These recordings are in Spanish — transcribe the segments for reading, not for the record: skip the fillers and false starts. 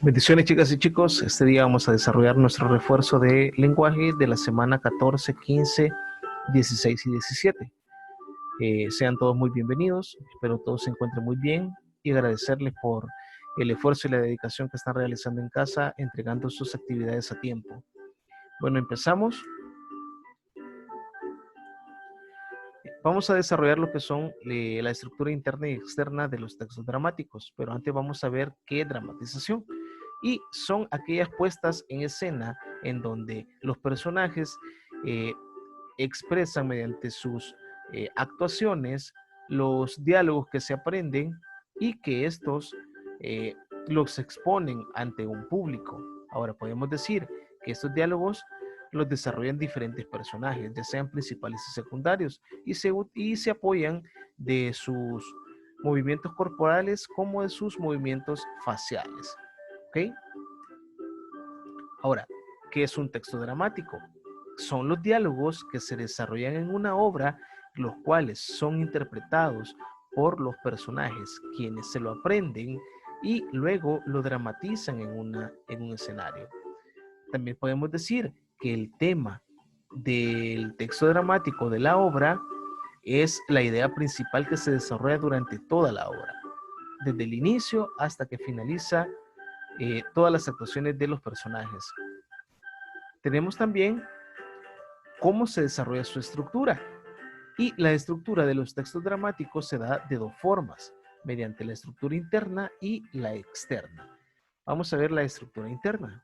Bendiciones, chicas y chicos. Este día vamos a desarrollar nuestro refuerzo de lenguaje de la semana 14, 15, 16 y 17. Sean todos muy bienvenidos. Espero todos se encuentren muy bien y agradecerles por el esfuerzo y la dedicación que están realizando en casa, entregando sus actividades a tiempo. Bueno, empezamos. Vamos a desarrollar lo que son la estructura interna y externa de los textos dramáticos, pero antes vamos a ver qué es dramatización. Y son aquellas puestas en escena en donde los personajes eh, expresan mediante sus actuaciones los diálogos que se aprenden y que estos eh, los exponen ante un público. Ahora podemos decir que estos diálogos los desarrollan diferentes personajes, ya sean principales y secundarios, y se apoyan de sus movimientos corporales como de sus movimientos faciales. ¿Ok? Ahora, ¿qué es un texto dramático? Son los diálogos que se desarrollan en una obra, los cuales son interpretados por los personajes, quienes se lo aprenden y luego lo dramatizan en un escenario. También podemos decir que el tema del texto dramático de la obra es la idea principal que se desarrolla durante toda la obra, desde el inicio hasta que finaliza todas las actuaciones de los personajes. Tenemos también cómo se desarrolla su estructura. Y la estructura de los textos dramáticos se da de dos formas, mediante la estructura interna y la externa. Vamos a ver la estructura interna.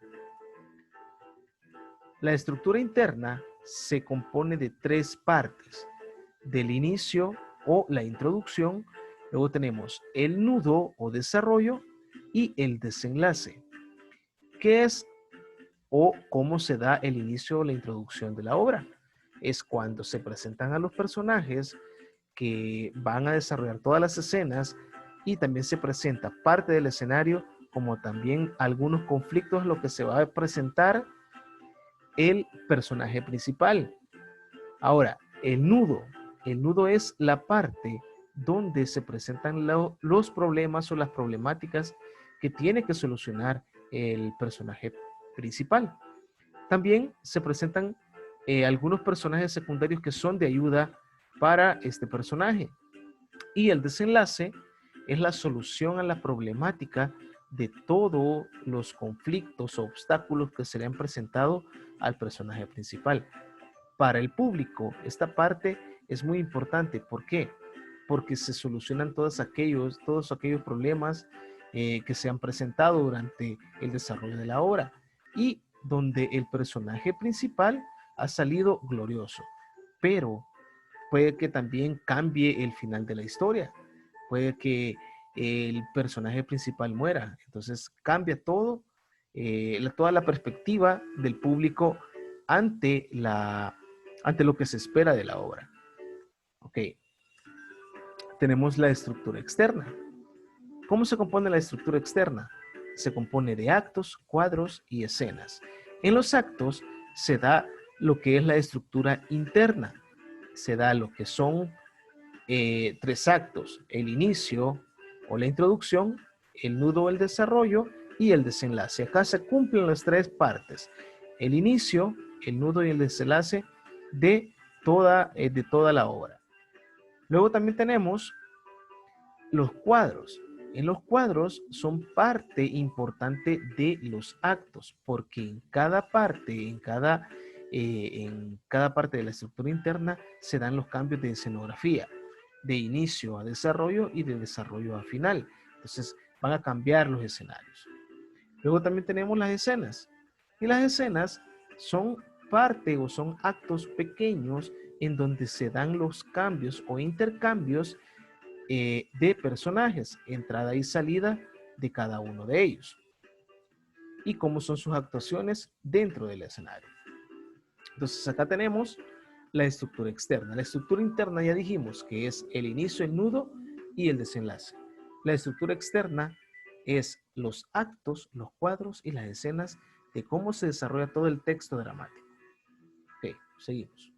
La estructura interna se compone de tres partes: del inicio o la introducción, luego tenemos el nudo o desarrollo y el desenlace. ¿Qué es o cómo se da el inicio o la introducción de la obra? Es cuando se presentan a los personajes que van a desarrollar todas las escenas y también se presenta parte del escenario como también algunos conflictos lo que se va a presentar el personaje principal. Ahora, el nudo es la parte donde se presentan los problemas o las problemáticas que tiene que solucionar el personaje principal. También se presentan algunos personajes secundarios que son de ayuda para este personaje. Y el desenlace es la solución a la problemática de todos los conflictos o obstáculos que se le han presentado al personaje principal. Para el público, esta parte es muy importante. ¿Por qué? Porque se solucionan todos aquellos problemas que se han presentado durante el desarrollo de la obra y donde el personaje principal ha salido glorioso. Pero puede que también cambie el final de la historia. Puede que el personaje principal muera. Entonces cambia todo, toda la perspectiva del público ante, ante lo que se espera de la obra. Ok, tenemos la estructura externa. ¿Cómo se compone la estructura externa? Se compone de actos, cuadros y escenas. En los actos se da lo que es la estructura interna. Se da lo que son tres actos: el inicio o la introducción, el nudo, el desarrollo y el desenlace. Acá se cumplen las tres partes: el inicio, el nudo y el desenlace de toda la obra. Luego también tenemos los cuadros. En los cuadros son parte importante de los actos, porque en cada parte de la estructura interna se dan los cambios de escenografía, de inicio a desarrollo y de desarrollo a final. Entonces van a cambiar los escenarios. Luego también tenemos las escenas. Y las escenas son parte o son actos pequeños en donde se dan los cambios o intercambios de personajes, entrada y salida de cada uno de ellos, y cómo son sus actuaciones dentro del escenario. Entonces acá tenemos la estructura externa. La estructura interna ya dijimos que es el inicio, el nudo y el desenlace. La estructura externa es los actos, los cuadros y las escenas de cómo se desarrolla todo el texto dramático. Ok, seguimos.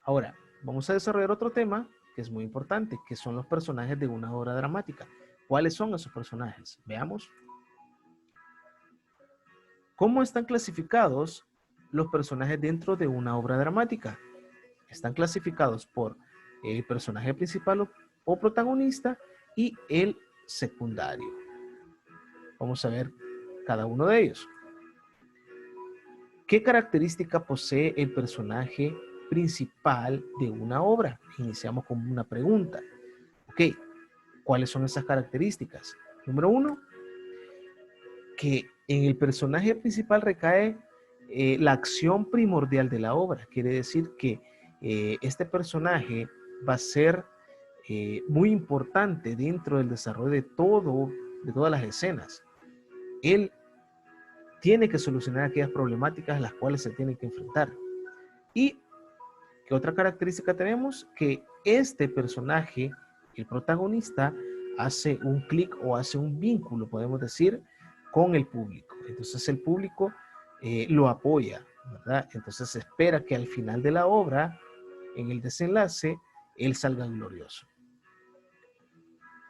Ahora, vamos a desarrollar otro tema que es muy importante, que son los personajes de una obra dramática. ¿Cuáles son esos personajes? Veamos. ¿Cómo están clasificados los personajes dentro de una obra dramática? Están clasificados por el personaje principal o protagonista y el secundario. Vamos a ver cada uno de ellos. ¿Qué característica posee el personaje principal de una obra? Iniciamos con una pregunta. Ok, ¿cuáles son esas características? Número 1, que en el personaje principal recae la acción primordial de la obra. Quiere decir que este personaje va a ser muy importante dentro del desarrollo de todas las escenas. Él tiene que solucionar aquellas problemáticas a las cuales se tiene que enfrentar. ¿Y qué otra característica tenemos? Que este personaje, el protagonista, hace un clic o hace un vínculo, podemos decir, con el público. Entonces el público lo apoya, ¿verdad? Entonces se espera que al final de la obra, en el desenlace, él salga glorioso.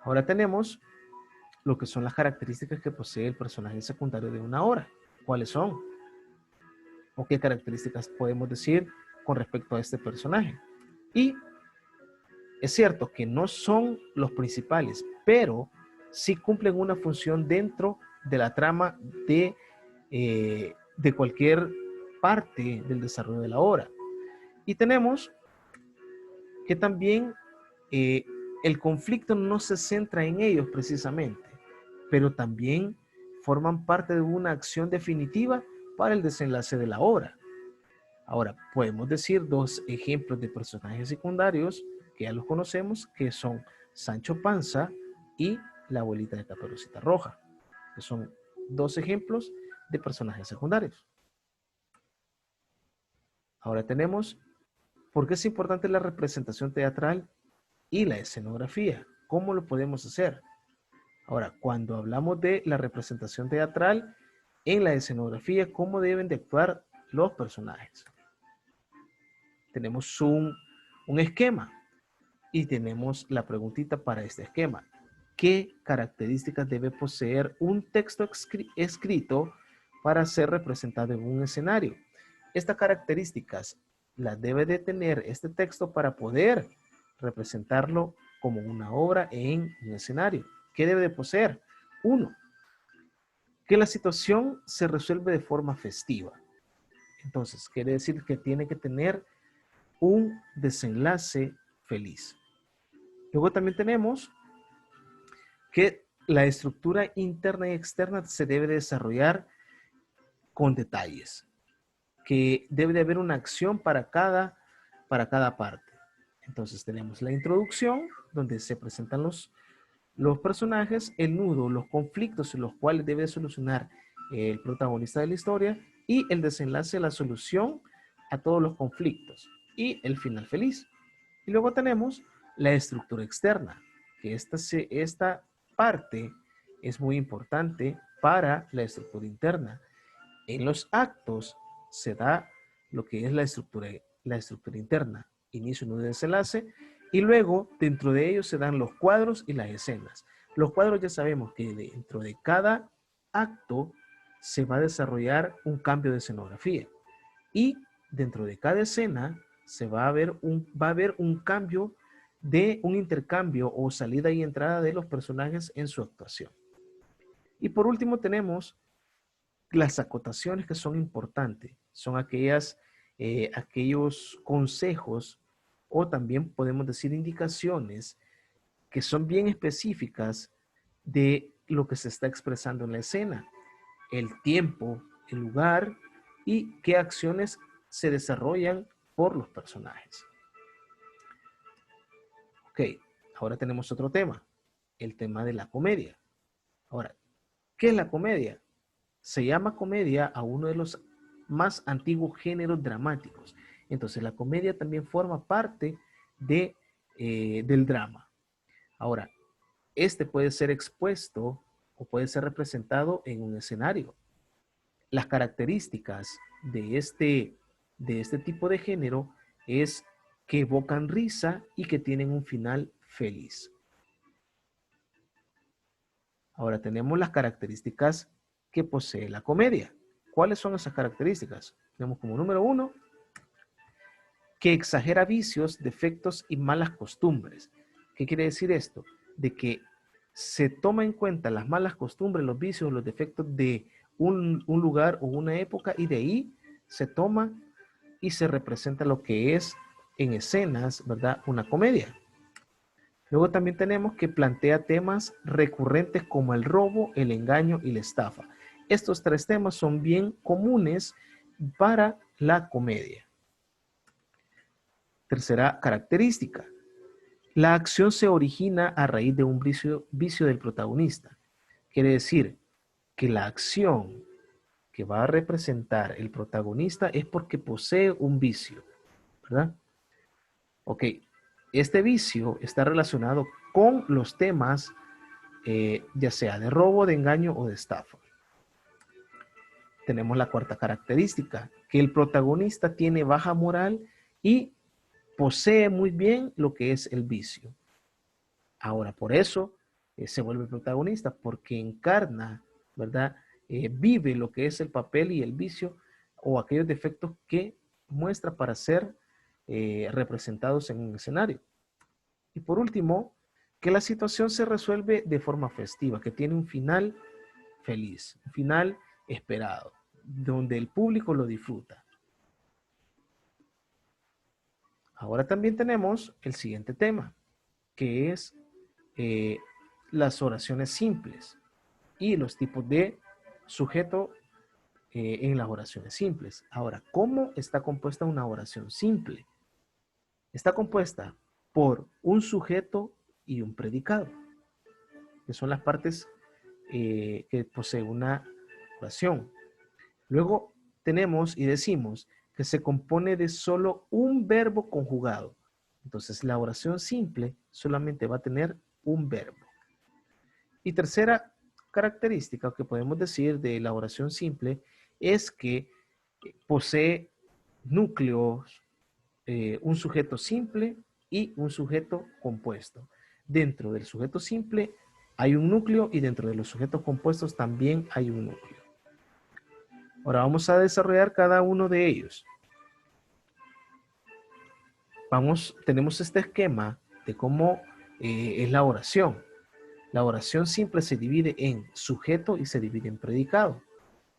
Ahora tenemos lo que son las características que posee el personaje secundario de una obra. ¿Cuáles son? ¿O qué características podemos decir con respecto a este personaje? Y es cierto que no son los principales, pero sí cumplen una función dentro de la trama de cualquier parte del desarrollo de la obra. Y tenemos que también eh, el conflicto no se centra en ellos precisamente, pero también forman parte de una acción definitiva para el desenlace de la obra. Ahora, podemos decir dos ejemplos de personajes secundarios que ya los conocemos, que son Sancho Panza y la abuelita de Caperucita Roja, que son dos ejemplos de personajes secundarios. Ahora tenemos por qué es importante la representación teatral y la escenografía. ¿Cómo lo podemos hacer? Ahora, cuando hablamos de la representación teatral en la escenografía, ¿cómo deben de actuar los personajes? Tenemos un esquema y tenemos la preguntita para este esquema. ¿Qué características debe poseer un texto escrito para ser representado en un escenario? Estas características las debe de tener este texto para poder representarlo como una obra en un escenario. ¿Qué debe de poseer? 1, que la situación se resuelve de forma festiva. Entonces, quiere decir que tiene que tener un desenlace feliz. Luego también tenemos que la estructura interna y externa se debe desarrollar con detalles, que debe de haber una acción para cada parte. Entonces tenemos la introducción, donde se presentan los personajes, el nudo, los conflictos en los cuales debe solucionar el protagonista de la historia, y el desenlace, la solución a todos los conflictos, y el final feliz. Y luego tenemos la estructura externa, que esta parte es muy importante para la estructura interna. En los actos se da lo que es la estructura interna, inicio, nudo y desenlace, y luego dentro de ellos se dan los cuadros y las escenas. Los cuadros ya sabemos que dentro de cada acto se va a desarrollar un cambio de escenografía, y dentro de cada escena va a haber un cambio de un intercambio o salida y entrada de los personajes en su actuación. Y por último tenemos las acotaciones, que son importantes. Son aquellos consejos, o también podemos decir indicaciones, que son bien específicas de lo que se está expresando en la escena, el tiempo, el lugar y qué acciones se desarrollan por los personajes. Ok, ahora tenemos otro tema, el tema de la comedia. Ahora, ¿qué es la comedia? Se llama comedia a uno de los más antiguos géneros dramáticos. Entonces la comedia también forma parte del drama. Ahora, este puede ser expuesto o puede ser representado en un escenario. Las características de este tipo de género es que evocan risa y que tienen un final feliz. Ahora tenemos las características que posee la comedia. ¿Cuáles son esas características? Tenemos como número 1, que exagera vicios, defectos y malas costumbres. ¿Qué quiere decir esto? De que se toma en cuenta las malas costumbres, los vicios, los defectos de un lugar o una época, y de ahí se toma y se representa lo que es en escenas, ¿verdad? Una comedia. Luego también tenemos que plantea temas recurrentes como el robo, el engaño y la estafa. Estos 3 temas son bien comunes para la comedia. Tercera característica. La acción se origina a raíz de un vicio del protagonista. Quiere decir que la acción que va a representar el protagonista es porque posee un vicio, ¿verdad? Ok, este vicio está relacionado con los temas, ya sea de robo, de engaño o de estafa. Tenemos la cuarta característica, que el protagonista tiene baja moral y posee muy bien lo que es el vicio. Ahora, por eso se vuelve protagonista, porque encarna, ¿verdad? Vive lo que es el papel y el vicio o aquellos defectos que muestra para ser representados en un escenario. Y por último, que la situación se resuelve de forma festiva, que tiene un final feliz, un final esperado, donde el público lo disfruta. Ahora también tenemos el siguiente tema, que es las oraciones simples y los tipos de sujeto en las oraciones simples. Ahora, ¿cómo está compuesta una oración simple? Está compuesta por un sujeto y un predicado, que son las partes que posee una oración. Luego tenemos y decimos que se compone de solo un verbo conjugado. Entonces la oración simple solamente va a tener un verbo. Y tercera característica que podemos decir de la oración simple es que posee núcleos, un sujeto simple y un sujeto compuesto. Dentro del sujeto simple hay un núcleo y dentro de los sujetos compuestos también hay un núcleo. Ahora vamos a desarrollar cada uno de ellos. Tenemos este esquema de cómo es la oración. La oración simple se divide en sujeto y se divide en predicado.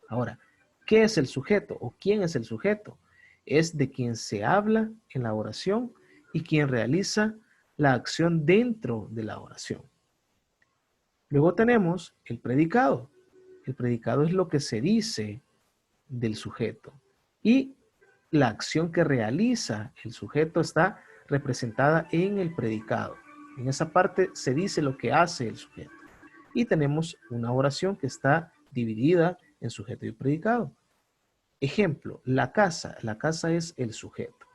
Ahora, ¿qué es el sujeto o quién es el sujeto? Es de quien se habla en la oración y quien realiza la acción dentro de la oración. Luego tenemos el predicado. El predicado es lo que se dice del sujeto y la acción que realiza el sujeto está representada en el predicado. En esa parte se dice lo que hace el sujeto. Y tenemos una oración que está dividida en sujeto y predicado. Ejemplo, la casa. La casa es el sujeto.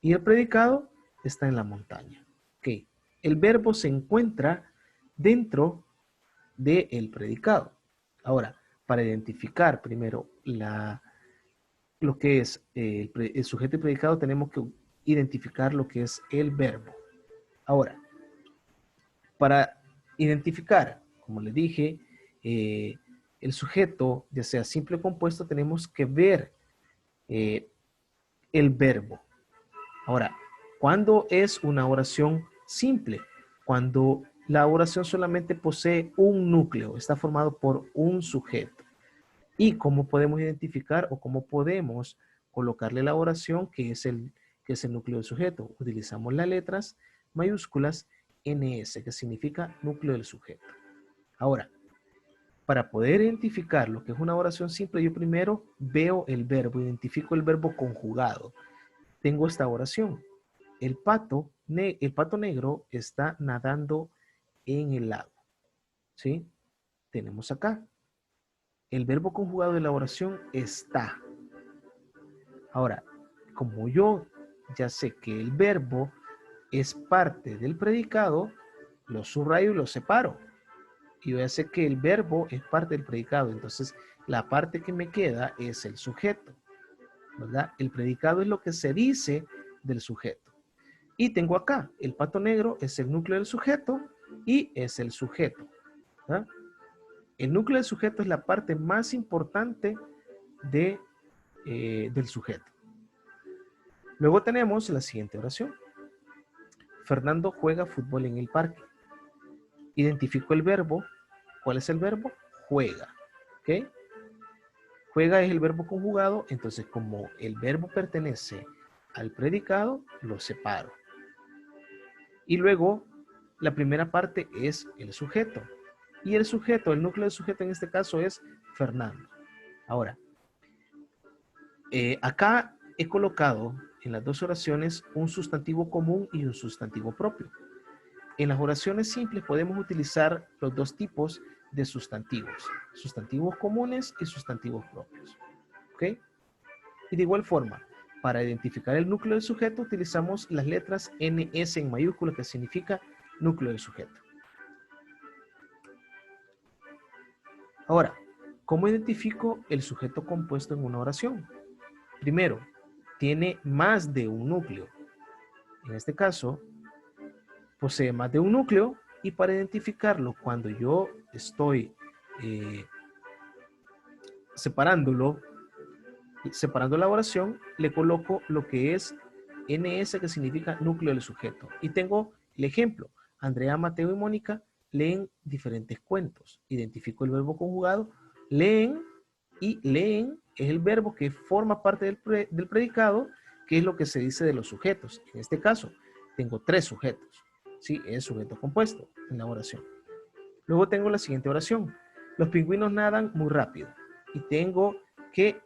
Y el predicado está en la montaña. Ok. El verbo se encuentra dentro del predicado. Ahora, para identificar primero lo que es el sujeto y predicado, tenemos que identificar lo que es el verbo. Ahora, para identificar, como les dije, el sujeto, ya sea simple o compuesto, tenemos que ver el verbo. Ahora, ¿cuándo es una oración simple? Cuando la oración solamente posee un núcleo, está formado por un sujeto. ¿Y cómo podemos identificar o cómo podemos colocarle la oración que es el núcleo del sujeto? Utilizamos las letras mayúsculas NS, que significa núcleo del sujeto. Ahora, para poder identificar lo que es una oración simple, yo primero veo el verbo, identifico el verbo conjugado. Tengo esta oración. El pato negro está nadando en el lago. ¿Sí? Tenemos acá. El verbo conjugado de la oración está. Ahora, como yo ya sé que el verbo es parte del predicado, lo subrayo y lo separo. Y yo ya sé que el verbo es parte del predicado. Entonces, la parte que me queda es el sujeto, ¿verdad? El predicado es lo que se dice del sujeto. Y tengo acá, el pato negro es el núcleo del sujeto y es el sujeto, ¿verdad? El núcleo del sujeto es la parte más importante del sujeto. Luego tenemos la siguiente oración. Fernando juega fútbol en el parque. Identifico el verbo. ¿Cuál es el verbo? Juega. ¿Ok? Juega es el verbo conjugado, entonces como el verbo pertenece al predicado, lo separo. Y luego, la primera parte es el sujeto. Y el sujeto, el núcleo del sujeto en este caso es Fernando. Ahora, acá he colocado en las dos oraciones un sustantivo común y un sustantivo propio. En las oraciones simples podemos utilizar los dos tipos de sustantivos. Sustantivos comunes y sustantivos propios. ¿Ok? Y de igual forma, para identificar el núcleo del sujeto utilizamos las letras NS en mayúscula, que significa núcleo del sujeto. Ahora, ¿cómo identifico el sujeto compuesto en una oración? Primero, tiene más de un núcleo. En este caso, posee más de un núcleo y para identificarlo, cuando yo estoy separando la oración, le coloco lo que es NS, que significa núcleo del sujeto. Y tengo el ejemplo. Andrea, Mateo y Mónica leen diferentes cuentos. Identifico el verbo conjugado. Leen, y leen es el verbo que forma parte del predicado, que es lo que se dice de los sujetos. En este caso, tengo tres sujetos. ¿Sí? Es sujeto compuesto en la oración. Luego tengo la siguiente oración. Los pingüinos nadan muy rápido. Y tengo que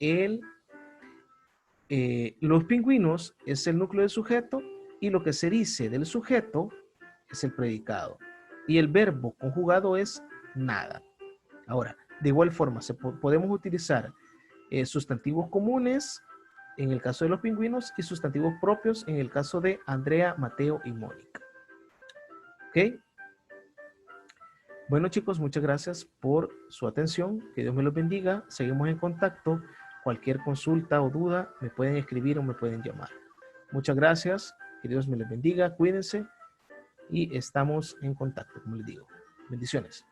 los pingüinos es el núcleo del sujeto y lo que se dice del sujeto es el predicado. Y el verbo conjugado es nada. Ahora, de igual forma, podemos utilizar sustantivos comunes en el caso de los pingüinos y sustantivos propios en el caso de Andrea, Mateo y Mónica. ¿Ok? Bueno, chicos, muchas gracias por su atención. Que Dios me los bendiga. Seguimos en contacto. Cualquier consulta o duda me pueden escribir o me pueden llamar. Muchas gracias. Que Dios me los bendiga. Cuídense y estamos en contacto, como les digo. Bendiciones.